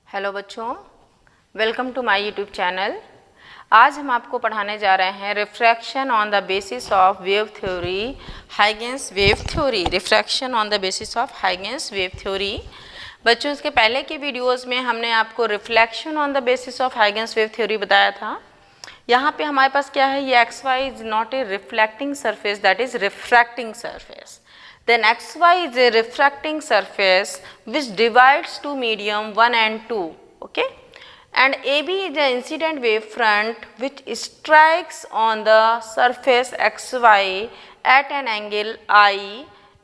Hello बच्चों, welcome to my YouTube channel. आज हम आपको पढ़ाने जा रहे हैं refraction on the basis of wave theory, Huygens wave theory. Refraction on the basis of Huygens wave theory. बच्चों, इसके पहले की वीडियोस में हमने आपको reflection on the basis of Huygens wave theory बताया था। यहाँ पे हमारे पास क्या है, ये xy is not a reflecting surface, that is refracting surface. Then xy is a refracting surface which divides two medium 1 and 2, okay, and AB is the incident wave front which strikes on the surface xy at an angle I.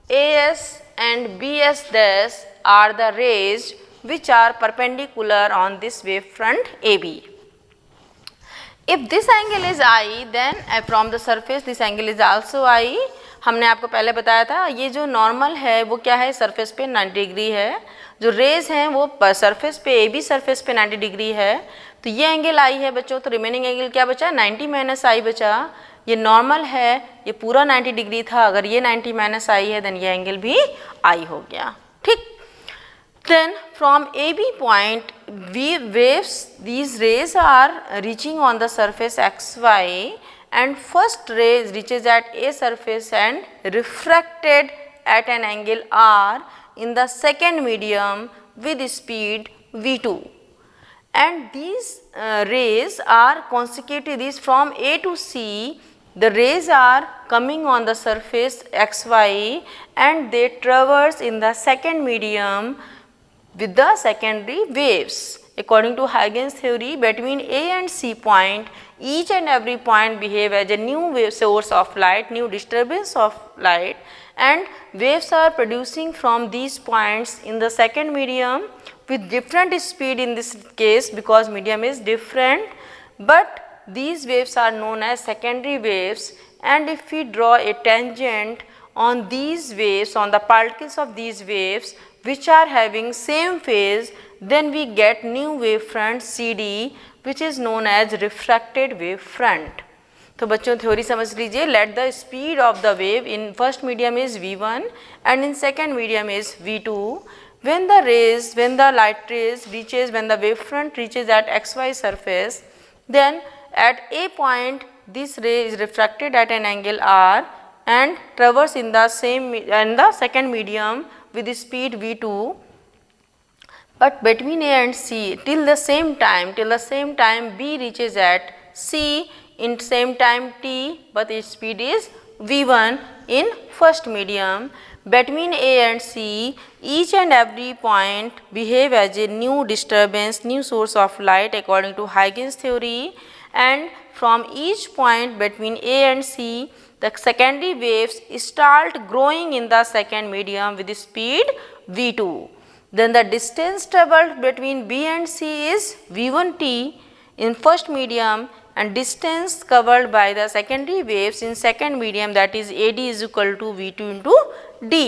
AS and BS dash are the rays which are perpendicular on this wave front AB. If this angle is I, then from the surface this angle is also I. हमने आपको पहले बताया था, ये जो normal है वो क्या है, सरफेस पे 90 डिग्री है। जो रेज हैं वो सरफेस पे AB सरफेस पे 90 डिग्री है। तो ये एंगल I है बच्चों, तो रिमेनिंग एंगल क्या बचा, 90 माइनस I बचा। ये नॉर्मल है, ये पूरा 90 डिग्री था, अगर ये 90 माइनस I है देन ये एंगल भी I हो गया, ठीक। Then from AB point, these rays are reaching on the surface xy, and first ray reaches at A surface and refracted at an angle R in the second medium with speed v2. And these rays are consecutive, these from A to C, the rays are coming on the surface xy and they traverse in the second medium with the secondary waves. According to Huygens theory, between A and C point, each and every point behave as a new wave source of light, new disturbance of light, and waves are producing from these points in the second medium with different speed in this case because medium is different, but these waves are known as secondary waves. And if we draw a tangent on these waves, on the particles of these waves which are having same phase, then we get new wave front CD which is known as refracted wave front. तो बच्चों theory समझ लीजिए, let the speed of the wave in first medium is v1 and in second medium is v2. When the light rays reaches, when the wave front reaches at xy surface, then at A point this ray is refracted at an angle R and traverse in the second medium with the speed v2, but between A and C till the same time B reaches at C in same time t, but its speed is v1 in first medium. Between A and C, each and every point behave as a new disturbance, new source of light according to Huygens theory, and from each point between A and C, the secondary waves start growing in the second medium with the speed v2. Then the distance traveled between B and C is v1t in first medium, and distance covered by the secondary waves in second medium, that is AD is equal to v2 into d.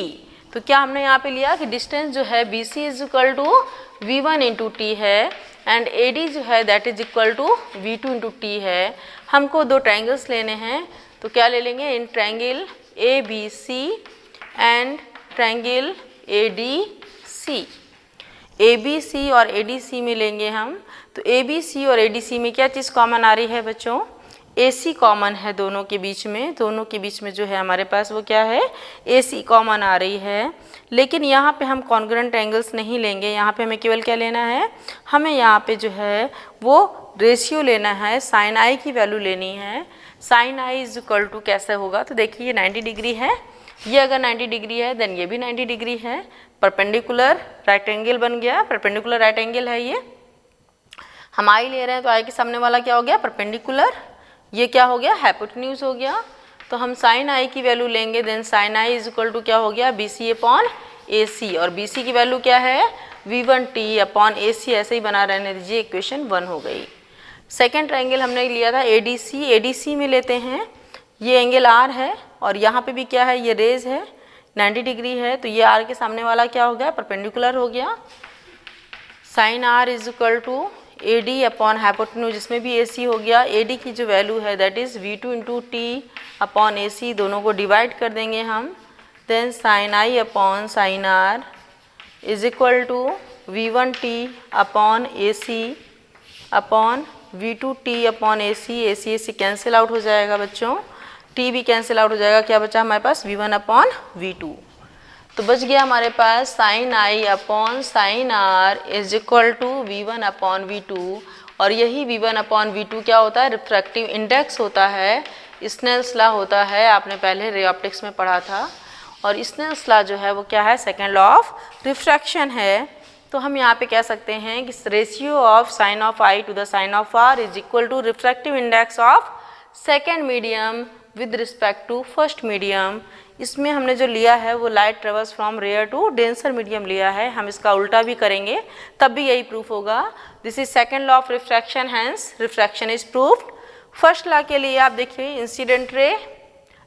तो क्या हमने यहाँ पे लिया कि distance जो है BC is equal to v1 into t है एंड AD जो है that is equal to v2 into t है। हमको दो ट्रायंगल्स लेने हैं, तो क्या ले लेंगे, in triangle ABC and triangle ADC। ABC और ADC में लेंगे हम, तो ABC और ADC में क्या चीज़ कॉमन आ रही है बच्चों, AC कॉमन है दोनों के बीच में। दोनों के बीच में जो है हमारे पास वो क्या है, AC कॉमन आ रही है। लेकिन यहाँ पे हम कॉन्ग्रुएंट एंगल्स नहीं लेंगे, यहाँ पे हमें केवल क्या लेना है, हमें यहाँ पे जो है वो रेशियो लेना है, साइन आई की वैल्यू लेनी है। Sine i is equal to कैसे होगा, तो देखिए ये 90 डिग्री है, ये अगर 90 डिग्री है देन ये भी 90 डिग्री है, परपेंडिकुलर राइट एंगल बन गया, परपेंडिकुलर राइट एंगल है ये। हम आई ले रहे हैं तो आई के सामने वाला क्या हो गया, परपेंडिकुलर, ये क्या हो गया, हाइपोटेन्यूज हो गया। तो हम साइन आई की वैल्यू लेंगे, then sine i is equal to क्या हो गया, BC अपॉन AC, और BC की वैल्यू क्या है, v1t अपॉन AC, ऐसे ही बना रहने दीजिए, इक्वेशन 1 हो गई। सेकेंड ट्रायंगल हमने लिया था ADC, ADC में लेते हैं, ये एंगल R है और यहाँ पे भी क्या है, ये रेज है 90 डिग्री है, तो ये R के सामने वाला क्या हो गया, परपेंडिकुलर हो गया। Sine R is equal to AD upon hypotenuse, जिसमें भी AC हो गया। AD की जो वैल्यू है that is v2 into t upon AC, दोनों को डिवाइड कर देंगे हम, then sine I upon sine R is equal to V1t upon AC upon V2t upon AC, AC cancel out हो जाएगा बच्चों, t भी कैंसिल आउट हो जाएगा, क्या बचा हमारे पास V1 अपॉन V2। तो बच गया हमारे पास sine I upon sine R is equal to V1 upon V2, और यही V1 अपॉन V2 क्या होता है, रिफ्रैक्टिव इंडेक्स होता है, स्नेल्स लॉ होता है, आपने पहले रे ऑप्टिक्स में पढ़ा था। और स्नेल्स लॉ जो है वो क्या है, सेकेंड लॉ ऑफ रिफ्रैक्शन है। तो हम यहाँ पे कह सकते हैं कि ratio of sine of I to the sine of R is equal to refractive index of second medium with respect to first medium. इसमें हमने जो लिया है वो light travels from rare to denser medium लिया है, हम इसका उल्टा भी करेंगे तब भी यही प्रूफ होगा। This is second law of refraction, hence refraction is proved. First law के लिए आप देखिए, incident ray,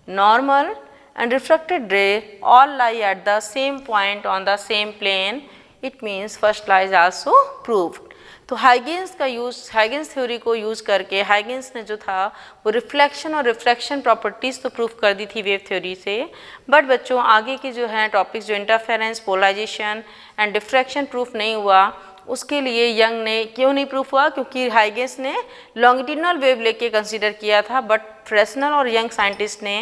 normal and refracted ray all lie at the same point on the same plane, it means first law is also proved। तो Huygens का use, Huygens theory को use करके Huygens ने जो था वो रिफ्लेक्शन और रिफ्रैक्शन प्रॉपर्टीज़ तो प्रूफ कर दी थी वेव थ्योरी से, बट बच्चों आगे की जो है टॉपिक्स, जो interference, polarization and diffraction proof नहीं हुआ, उसके लिए यंग ने क्यों नहीं प्रूफ हुआ, क्योंकि हाइगेंस ने लॉन्गिट्यूडनल वेव लेके कंसीडर किया था, बट फ्रेस्नेल और यंग साइंटिस्ट ने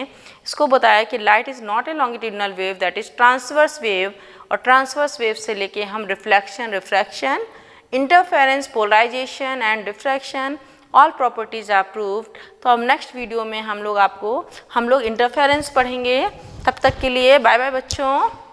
इसको बताया कि light is not a longitudinal wave, that is transverse wave, और ट्रांसवर्स वेव से लेके हम reflection, refraction, interference, polarization and diffraction all properties are proved. तो अब नेक्स्ट वीडियो में हम लोग इंटरफेरेंस पढ़ेंगे। तब तक के लिए बाय बाय बच्चों।